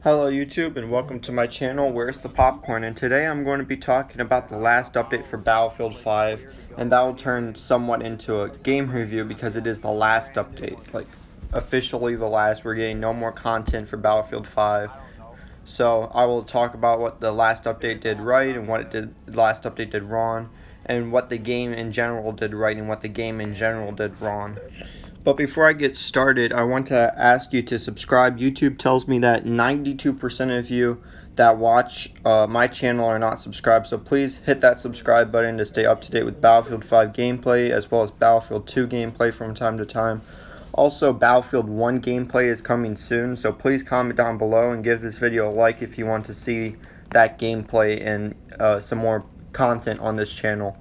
Hello YouTube and welcome to my channel Where's the Popcorn, and today I'm going to be talking about the last update for Battlefield 5, and that will turn somewhat into a game review because it is the last update, like officially the last. We're getting no more content for Battlefield 5. So I will talk about what the last update did right and what the last update did wrong, and what the game in general did right and what the game in general did wrong. But before I get started, I want to ask you to subscribe. YouTube tells me that 92% of you that watch my channel are not subscribed, so please hit that subscribe button to stay up to date with Battlefield 5 gameplay as well as Battlefield 2 gameplay from time to time. Also, Battlefield 1 gameplay is coming soon, so please comment down below and give this video a like if you want to see that gameplay and some more content on this channel.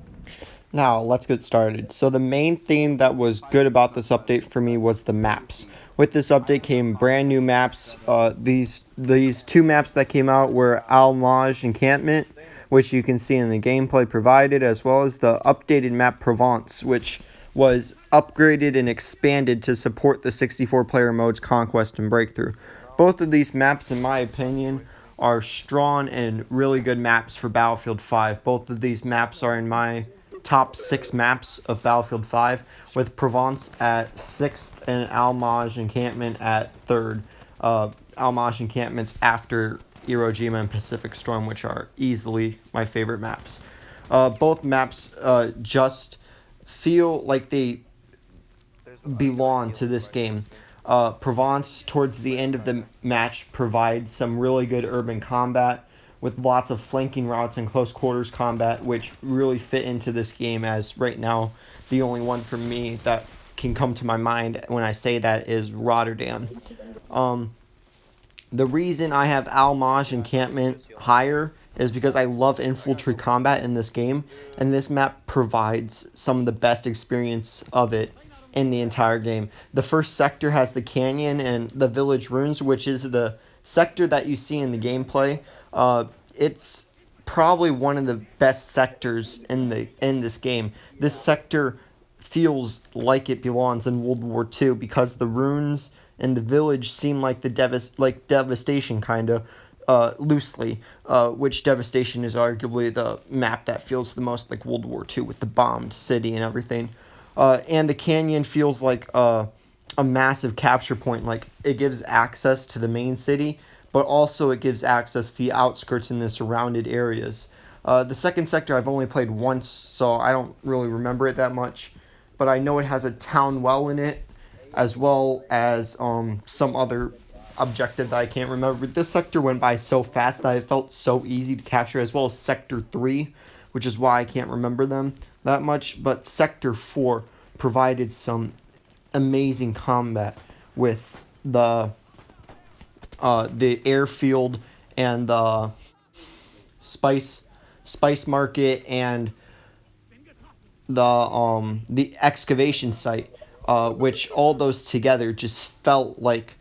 Now, let's get started. So the main thing that was good about this update for me was the maps. With this update came brand new maps. These two maps that came out were Al Maj Encampment, which you can see in the gameplay provided, as well as the updated map Provence, which was upgraded and expanded to support the 64-player modes Conquest and Breakthrough. Both of these maps, in my opinion, are strong and really good maps for Battlefield 5. Both of these maps are in my top 6 maps of Battlefield 5, with Provence at 6th and Al Maj Encampment at 3rd. Al Maj Encampments after Iwo Jima and Pacific Storm, which are easily my favorite maps. Both maps just feel like they belong to this game. Provence, towards the end of the match, provides some really good urban combat with lots of flanking routes and close quarters combat, which really fit into this game, as right now the only one for me that can come to my mind when I say that is Rotterdam. The reason I have Al Maj Encampment higher is because I love infantry combat in this game, and this map provides some of the best experience of it in the entire game. The first sector has the canyon and the village ruins, which is the sector that you see in the gameplay. It's probably one of the best sectors in this game. This sector feels like it belongs in World War II because the ruins and the village seem like Devastation, kind of, loosely, which Devastation is arguably the map that feels the most like World War II with the bombed city and everything. And the canyon feels like a massive capture point. Like, it gives access to the main city, but also it gives access to the outskirts and the surrounded areas. The second sector I've only played once, so I don't really remember it that much, but I know it has a town well in it, as well as some other objective that I can't remember. This sector went by so fast that it felt so easy to capture, as well as Sector 3, which is why I can't remember them that much. But Sector 4 provided some amazing combat with the airfield and the spice market and the excavation site, which all those together just felt like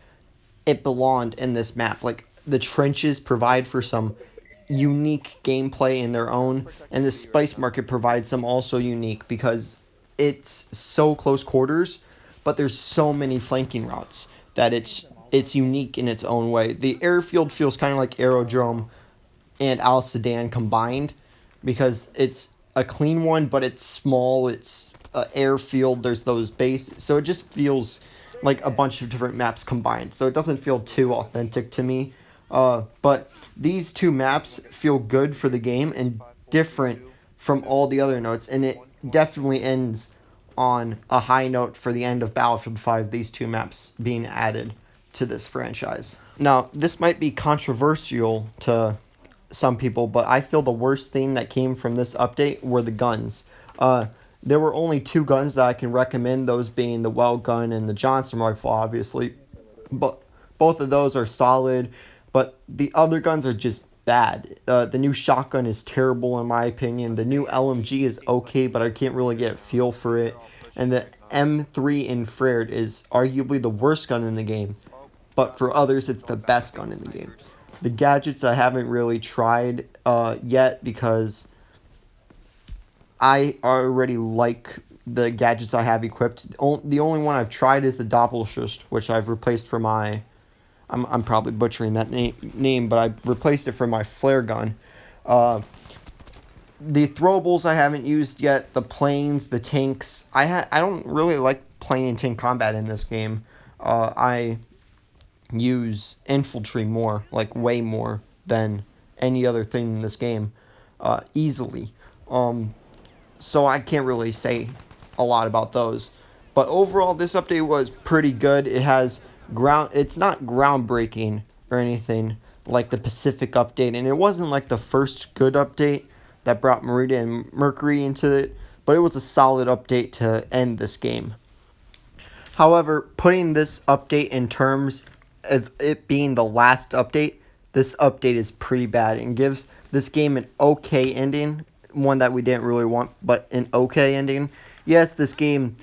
it belonged in this map. Like, the trenches provide for some unique gameplay in their own, and the spice market provides some also unique because it's so close quarters, but there's so many flanking routes that it's unique in its own way. The airfield feels kind of like Aerodrome and Al Sedan combined, because it's a clean one, but it's small. It's airfield. There's those bases, so it just feels like a bunch of different maps combined. So it doesn't feel too authentic to me. But these two maps feel good for the game and different from all the other notes, and it definitely ends on a high note for the end of Battlefield 5, these two maps being added to this franchise. Now, this might be controversial to some people, but I feel the worst thing that came from this update were the guns. There were only two guns that I can recommend, those being the Weld gun and the Johnson rifle, obviously. But both of those are solid, but the other guns are just bad. The new shotgun is terrible in my opinion. The new LMG is okay, but I can't really get a feel for it. And the M3 Infrared is arguably the worst gun in the game, but for others it's the best gun in the game. The gadgets I haven't really tried yet, because I already like the gadgets I have equipped. The only one I've tried is the Doppelschuss, which I've replaced for my I'm probably butchering that name, but I replaced it for my flare gun. Uh, the throwables I haven't used yet. The planes, the tanks. I don't really like plane and tank combat in this game. I use infantry more, like way more than any other thing in this game, easily. So I can't really say a lot about those. But overall, this update was pretty good. It has ground. It's not groundbreaking or anything like the Pacific update, and it wasn't like the first good update that brought Merida and Mercury into it. But it was a solid update to end this game. However, putting this update in terms of it being the last update, this update is pretty bad and gives this game an okay ending, one that we didn't really want, but an okay ending. Yes, this game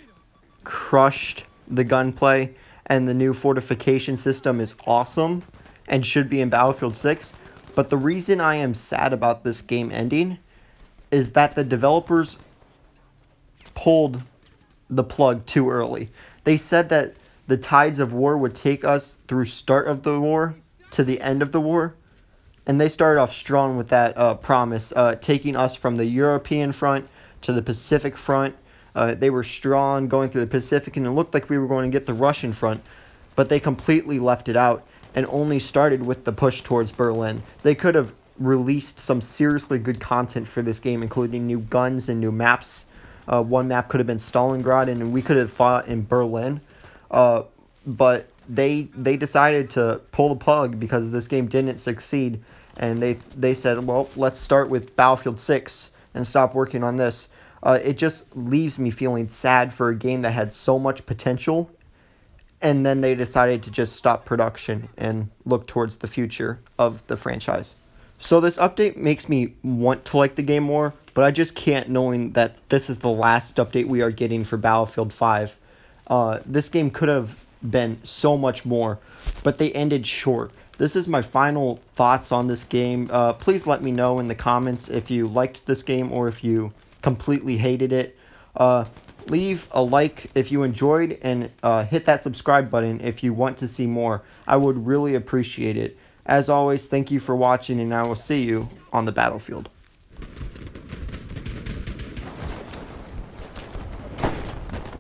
crushed the gunplay, and the new fortification system is awesome and should be in Battlefield 6. But the reason I am sad about this game ending is that the developers pulled the plug too early. They said that the tides of war would take us through start of the war to the end of the war, and they started off strong with that promise, taking us from the European front to the Pacific front. They were strong going through the Pacific, and it looked like we were going to get the Russian front, but they completely left it out and only started with the push towards Berlin. They could have released some seriously good content for this game, including new guns and new maps. One map could have been Stalingrad, and we could have fought in Berlin. But they decided to pull the plug because this game didn't succeed, and they said, well, let's start with Battlefield 6 and stop working on this. It just leaves me feeling sad for a game that had so much potential, and then they decided to just stop production and look towards the future of the franchise. So this update makes me want to like the game more, but I just can't, knowing that this is the last update we are getting for Battlefield 5. This game could have been so much more, but they ended short. This is my final thoughts on this game. Please let me know in the comments if you liked this game or if you completely hated it. Leave a like if you enjoyed, and hit that subscribe button if you want to see more. I would really appreciate it. As always, thank you for watching, and I will see you on the battlefield.